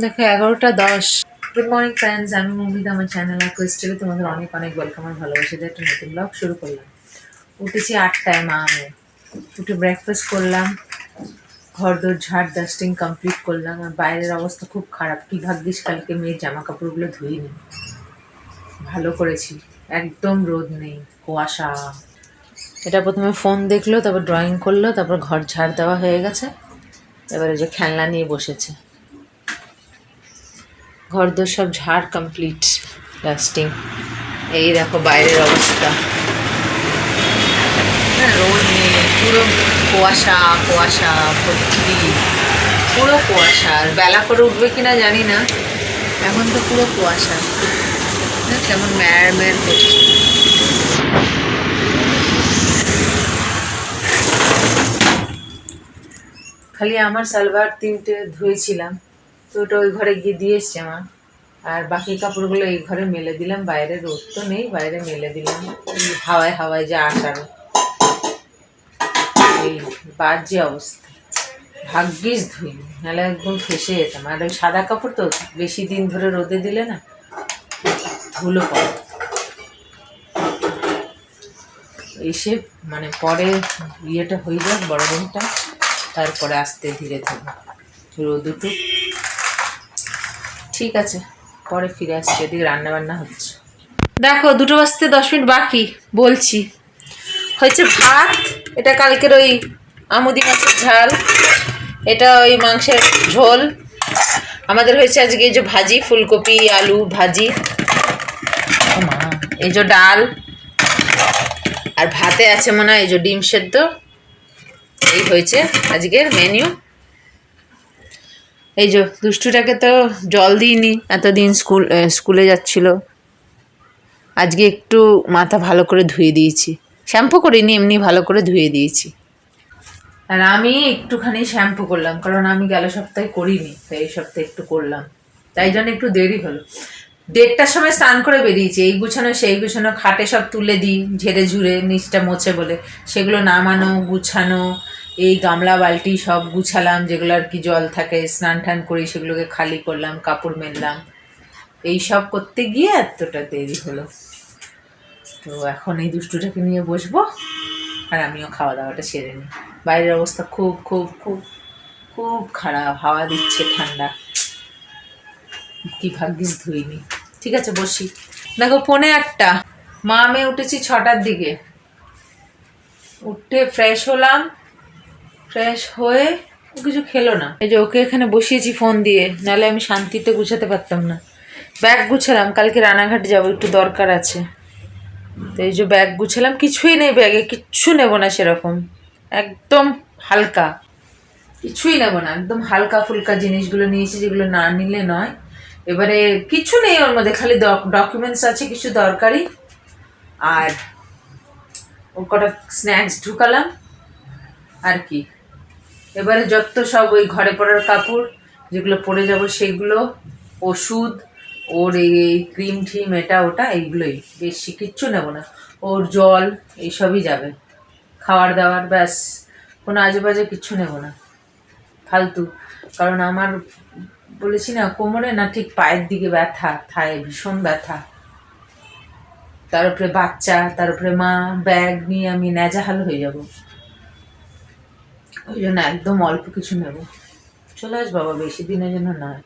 দেখো 11টা 10। Good morning friends, আমি মৌমিতা, আমার চ্যানেল আর কোয়েস্টেলে তোমাদের অনেক অনেক ওয়েলকাম আর ভালোবাসা দিয়ে একটা নতুন ব্লগ শুরু করলাম। উঠেছি 8টায়, মা আমি উঠে ব্রেকফাস্ট করলাম, ঘর দোর ঝাড় ডাস্টিং কমপ্লিট করলাম। আর বাইরের অবস্থা খুব খারাপ। কি ভাগ্যিস কালকে মেয়ের জামা কাপড়গুলো ধুইনি, ভালো করেছি। একদম রোদ নেই, কুয়াশা। এটা প্রথমে ফোন দেখলো, তারপর ড্রয়িং করলো, তারপর ঘর ঝাড় দেওয়া হয়ে গেছে। এবারে যে খেলনা নিয়ে বসেছে। ঘরদোর সব ঝাড় কমপ্লিট, ডাস্টিং। এই দেখো বাইরের অবস্থা, রোদ নেই, পুরো কুয়াশা কুয়াশা ভর্তি, পুরো কুয়াশা। আর বেলা করে উঠবে কিনা জানি না, এখন তো পুরো কুয়াশা। কেমন ম্যার ম্যার করছে। খালি আমার সালোয়ার 3টে ধুয়েছিলাম, তো ওটা ওই ঘরে গিয়ে দিয়ে এসছে আমার। আর বাকি কাপড়গুলো এই ঘরে মেলে দিলাম। বাইরে রোদ তো নেই, বাইরে মেলে দিলাম। হাওয়ায় হাওয়ায় যে আসার এই বাজে অবস্থা। ভাগ্যিস ধুইনি, নাহলে একদম ফেসে যেতাম। আর ওই সাদা কাপড় তো বেশি দিন ধরে রোদে দিলে না ধুলো পড়ে। এসে মানে পরে ইয়েটা হয়ে যাক, বড় দিনটা, তারপরে আস্তে ধীরে ধীরে রোদ উঠুক। ঠিক আছে, পরে ফিরে আসছি। এদিকে রান্না বান্না হচ্ছে। দেখো 2:10 বাকি, বলছি। হয়েছে ভাত, এটা কালকের ওই আমুদি মাছের ঝাল, এটা ওই মাংসের ঝোল। আমাদের হয়েছে আজকে এই যে ভাজি, ফুলকপি আলু ভাজি। এই যে ডাল, আর ভাতে আছে মনে হয় এই যে ডিম সেদ্ধ। এই হয়েছে আজকের মেনু। এই যে দুষ্টুটাকে তো জল দিইনি এতদিন, স্কুলে যাচ্ছিল। আজকে একটু মাথা ভালো করে ধুয়ে দিয়েছি, শ্যাম্পু করিনি, এমনি ভালো করে ধুয়ে দিয়েছি। আর আমি একটুখানি শ্যাম্পু করলাম, কারণ আমি গেল সপ্তাহে করিনি, তাই এই সপ্তাহে একটু করলাম। তাই জন্য একটু দেরি হলো। 1:30টার সময় স্নান করে বেরিয়েছি। এই গুছানো সেই গুছানো, খাটে সব তুলে দিই ঝেড়ে ঝুড়ে, নিচটা মোছে বলে, সেগুলো নামানো গুছানো। এই গামলা বালতি সব গুছালাম, যেগুলো আর কি জল থাকে, স্নান টান করি সেগুলোকে খালি করলাম, কাপড় মেললাম। এই সব করতে গিয়ে এতটা দেরি হলো। তো এখন এই দুষ্টুটাকে নিয়ে বসবো, আর আমিও খাওয়া দাওয়াটা সেরে নিই। বাইরের অবস্থা খুব খুব খুব খুব খারাপ, হাওয়া দিচ্ছে ঠান্ডা। কি ভাগ্যিস ধুইনি। ঠিক আছে, বসি। দেখো 1:45, মা আমি উঠেছি 6টার দিকে। উঠে ফ্রেশ হলাম, ফ্রেশ হয়ে কিছু খেলো না। এই যে ওকে এখানে বসিয়েছি ফোন দিয়ে, নাহলে আমি শান্তিতে গুছাতে পারতাম না। ব্যাগ গুছালাম, কালকে রানাঘাট যাবো, একটু দরকার আছে। তো এই যে ব্যাগ গুছালাম, কিছুই নেই ব্যাগে, কিচ্ছু নেবো না সেরকম, একদম হালকা, কিছুই নেবো না, একদম হালকা ফুলকা জিনিসগুলো নিয়েছি, যেগুলো না নিলে নয়। এবারে কিছু নেই ওর মধ্যে, খালি ডকুমেন্টস আছে কিছু দরকারি, আর ওর কটা স্ন্যাক্স ঢুকালাম, আর কি। এবারে যত সব ওই ঘরে পড়ার কাপড়, যেগুলো পরে যাব সেগুলো, ওষুধ, ওর এই ক্রিম ঠিম এটা ওটা, এইগুলোই, বেশি কিচ্ছু নেব না। ওর জল এইসবই যাবে, খাওয়ার দাওয়ার, ব্যাস। কোনো আজে বাজে কিচ্ছু নেব না, ফালতু। কারণ আমার বলেছি না, কোমরে না ঠিক পায়ের দিকে ব্যথা, থায় ভীষণ ব্যথা। তার উপরে বাচ্চা, তার উপরে মা, ব্যাগ নিয়ে আমি নেজাহাল হয়ে যাব। ওই জন্য একদম অল্প কিছু নেব। চলে আস বাবা, বেশি দিনের জন্য নয়,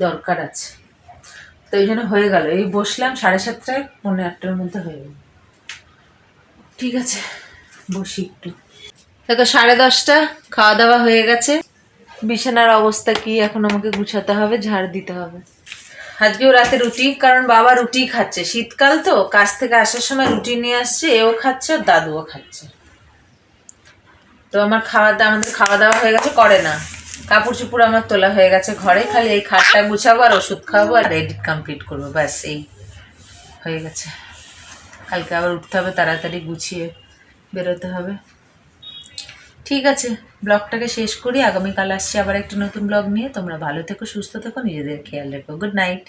দরকার আছে। তো এই জন্য হয়ে গেল, এই বসলাম 7:30, 7:45-8টার মধ্যে হয়ে গেল। ঠিক আছে, বসি একটু। দেখো 10:30, খাওয়া দাওয়া হয়ে গেছে। বিছানার অবস্থা কি, এখন আমাকে গুছাতে হবে, ঝাড় দিতে হবে। আজকেও রাতে রুটি, কারণ বাবা রুটি খাচ্ছে। শীতকাল তো, কাজ থেকে আসার সময় রুটি নিয়ে আসছে, এও খাচ্ছে আর দাদুও খাচ্ছে। তো আমাদের খাওয়া দাওয়া হয়ে গেছে, করে না। কাপড় চুপড় আমার তোলা হয়ে গেছে ঘরে, খালি এই খাটটা গুছাবো আর ওষুধ খাওয়াবো আর এডিট কমপ্লিট করবো, ব্যাস। এই হয়ে গেছে। কালকে আবার উঠতে হবে তাড়াতাড়ি, গুছিয়ে বেরোতে হবে। ঠিক আছে, ব্লগটাকে শেষ করি। আগামীকাল আসছি আবার একটা নতুন ব্লগ নিয়ে। তোমরা ভালো থেকো, সুস্থ থেকো, নিজেদের খেয়াল রেখো। Good night.